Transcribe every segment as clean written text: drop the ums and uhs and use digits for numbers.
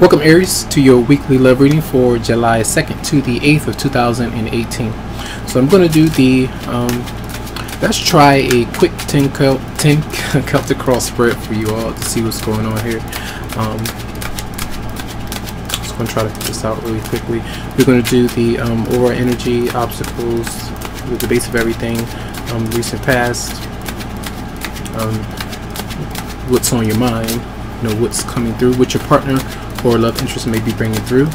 Welcome Aries to your weekly love reading for July 2nd to the 8th of 2018. So I'm going to do the, let's try a quick 10 Celtic cross spread for you all to see what's going on here. Just going to try to put this out really quickly. We're going to do the aura energy, obstacles, the base of everything, recent past, what's on your mind, what's coming through, what your partner or love interest may be bringing through,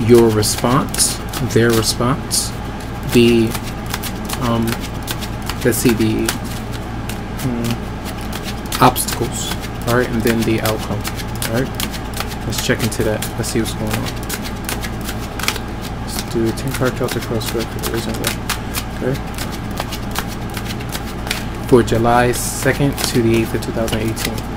your response, their response, the let's see, the obstacles, all right, and then the outcome. All right, let's check into that. Let's see what's going on. Let's do a 10-card Celtic cross spread for the reason why. Okay, for July 2nd to the 8th of 2018.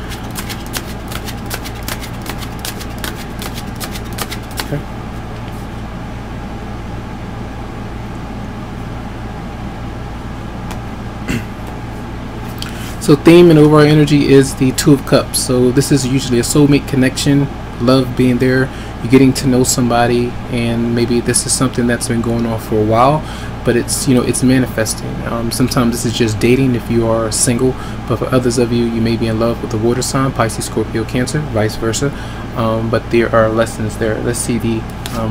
So theme and overall energy is the Two of Cups. So this is usually a soulmate connection, love being there, you're getting to know somebody, and maybe this is something that's been going on for a while, but it's it's manifesting. Sometimes this is just dating if you are single, but for others of you, you may be in love with a water sign, Pisces, Scorpio, Cancer, vice versa. But there are lessons there. Let's see the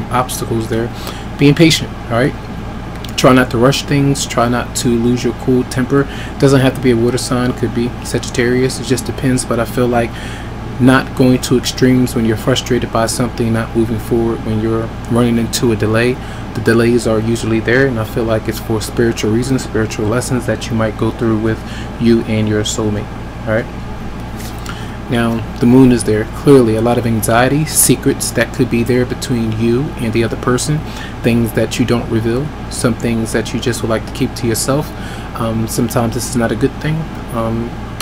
obstacles there. Being patient, all right? Try not to rush things. Try not to lose your cool temper. Doesn't have to be a water sign. Could be Sagittarius. It just depends. But I feel like not going to extremes when you're frustrated by something, not moving forward when you're running into a delay. The delays are usually there, and I feel like it's for spiritual reasons, spiritual lessons that you might go through with you and your soulmate. All right. Now the moon is there. Clearly a lot of anxiety, secrets that could be there between you and the other person, things that you don't reveal, some things that you just would like to keep to yourself. Sometimes this is not a good thing.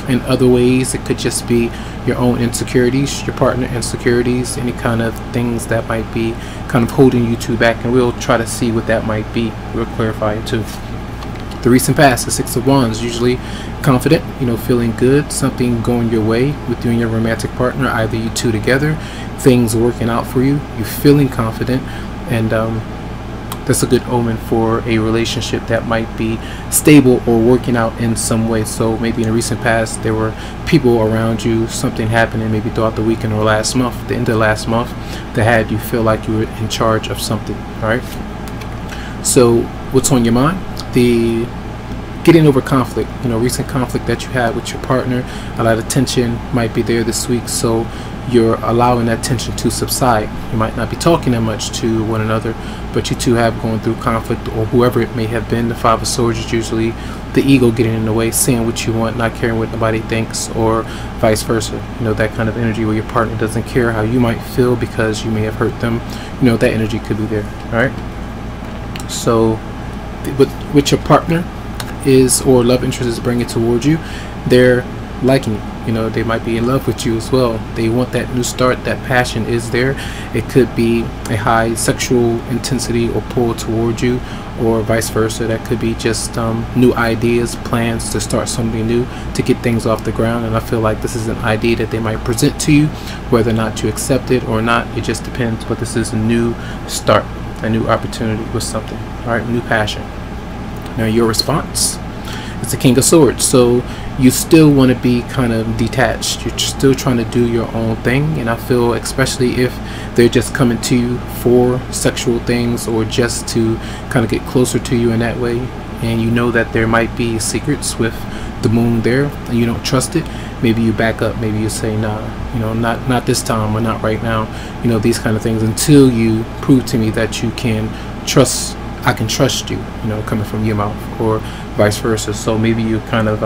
In other ways it could just be your own insecurities, your partner insecurities, any kind of things that might be kind of holding you two back, and we'll try to see what that might be. We'll clarify it too. The recent past, the Six of Wands, usually confident, feeling good, something going your way with you and your romantic partner, either you two together, things working out for you, you're feeling confident, and that's a good omen for a relationship that might be stable or working out in some way. So maybe in the recent past there were people around you, something happening maybe throughout the weekend or last month, the end of last month, that had you feel like you were in charge of something. All right, so what's on your mind? The getting over conflict, recent conflict that you had with your partner. A lot of tension might be there this week, so you're allowing that tension to subside. You might not be talking that much to one another, but you two have gone through conflict, or whoever it may have been. The Five of Swords is usually the ego getting in the way, saying what you want, not caring what nobody thinks, or vice versa. That kind of energy where your partner doesn't care how you might feel because you may have hurt them. That energy could be there. All right, so with your partner is, or love interest is bringing towards you, they're liking you. They might be in love with you as well. They want that new start. That passion is there. It could be a high sexual intensity or pull towards you, or vice versa. That could be just new ideas, plans to start something new, to get things off the ground. And I feel like this is an idea that they might present to you, whether or not you accept it or not, it just depends. But this is a new start, a new opportunity with something. All right, new passion. Now your response is the King of Swords. So you still want to be kind of detached. You're still trying to do your own thing, and I feel especially if they're just coming to you for sexual things, or just to kind of get closer to you in that way, and that there might be secrets with the moon there and you don't trust it, maybe you back up. Maybe you say, nah, not this time, or not right now, these kind of things, until you prove to me that you can trust. I can trust you, coming from your mouth, or vice versa. So maybe you kind of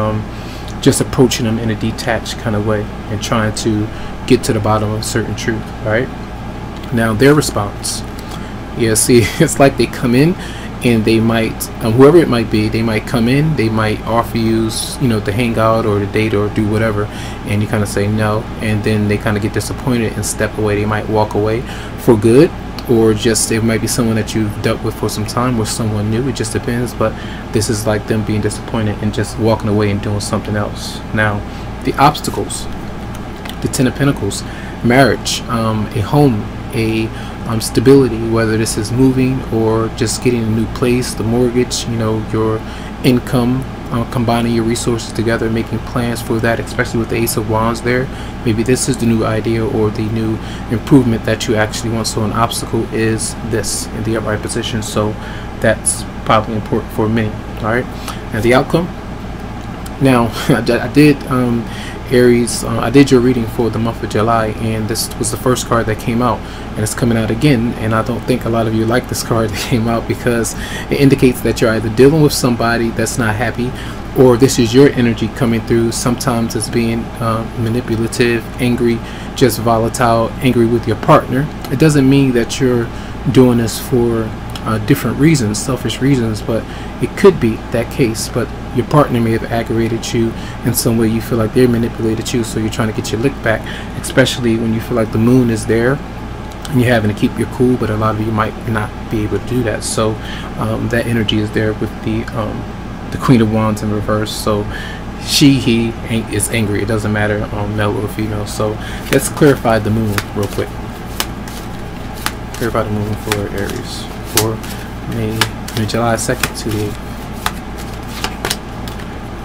just approaching them in a detached kind of way and trying to get to the bottom of certain truth. All right, now their response, see, it's like they come in and they might, whoever it might be, they might come in, they might offer you, to hang out or to date or do whatever, and you kind of say no, and then they kind of get disappointed and step away. They might walk away for good, or just it might be someone that you've dealt with for some time, or someone new. It just depends. But this is like them being disappointed and just walking away and doing something else. Now the obstacles, the Ten of Pentacles, marriage, a home, a stability, whether this is moving or just getting a new place, the mortgage, you know, your income, combining your resources together, making plans for that, especially with the Ace of Wands there. Maybe this is the new idea or the new improvement that you actually want. So an obstacle is this in the upright position, so that's probably important for many. All right, and the outcome. Now I did Aries, I did your reading for the month of July, and this was the first card that came out, and it's coming out again. And I don't think a lot of you like this card that came out, because it indicates that you're either dealing with somebody that's not happy, or this is your energy coming through. Sometimes it's being manipulative, angry, just volatile, angry with your partner. It doesn't mean that you're doing this for different reasons, selfish reasons, but it could be that case. But your partner may have aggravated you in some way. You feel like they manipulated you, so you're trying to get your lick back, especially when you feel like the moon is there and you're having to keep your cool. But a lot of you might not be able to do that, so that energy is there with the Queen of Wands in reverse. So he is angry. It doesn't matter male or female. So let's clarify the moon real quick. Clarify the moon for Aries for July 2nd to the 8th.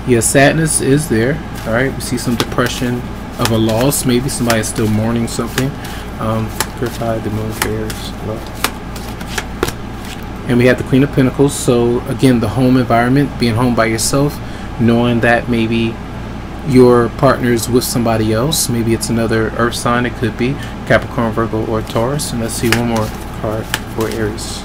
Yeah, sadness is there. All right, we see some depression of a loss. Maybe somebody is still mourning something. Clarify the moon for Aries. And we have the Queen of Pentacles. So again, the home environment, being home by yourself, knowing that maybe your partner's with somebody else. Maybe it's another earth sign. It could be Capricorn, Virgo, or Taurus. And let's see one more card for Aries.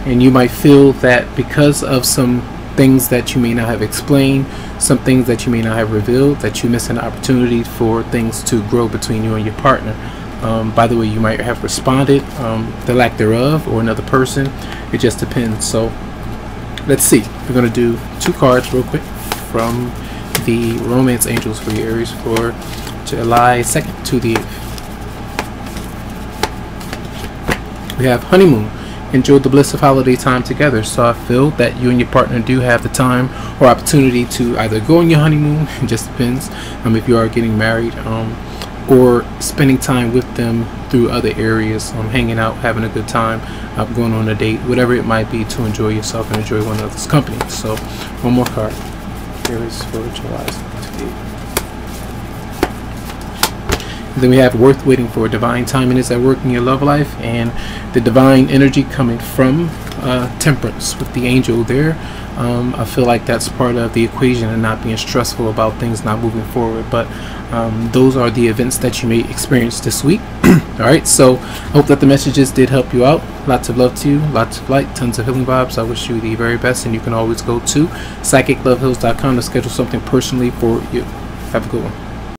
And you might feel that because of some things that you may not have explained, some things that you may not have revealed, that you miss an opportunity for things to grow between you and your partner. By the way, you might have responded, the lack thereof, or another person. It just depends. So let's see. We're going to do 2 cards real quick from the Romance Angels for your Aries for July 2nd to the 8th. We have Honeymoon. Enjoy the bliss of holiday time together. So I feel that you and your partner do have the time or opportunity to either go on your honeymoon, it just depends if you are getting married, or spending time with them through other areas, hanging out, having a good time, going on a date, whatever it might be, to enjoy yourself and enjoy one another's company. So one more card. Aries for July 28th. Then we have worth waiting for. Divine timing is at work in your love life, and the divine energy coming from Temperance with the angel there. I feel like that's part of the equation, and not being stressful about things not moving forward. But those are the events that you may experience this week. Alright, so I hope that the messages did help you out. Lots of love to you, lots of light, tons of healing vibes. I wish you the very best, and you can always go to psychicloveheals.com to schedule something personally for you. Have a good one.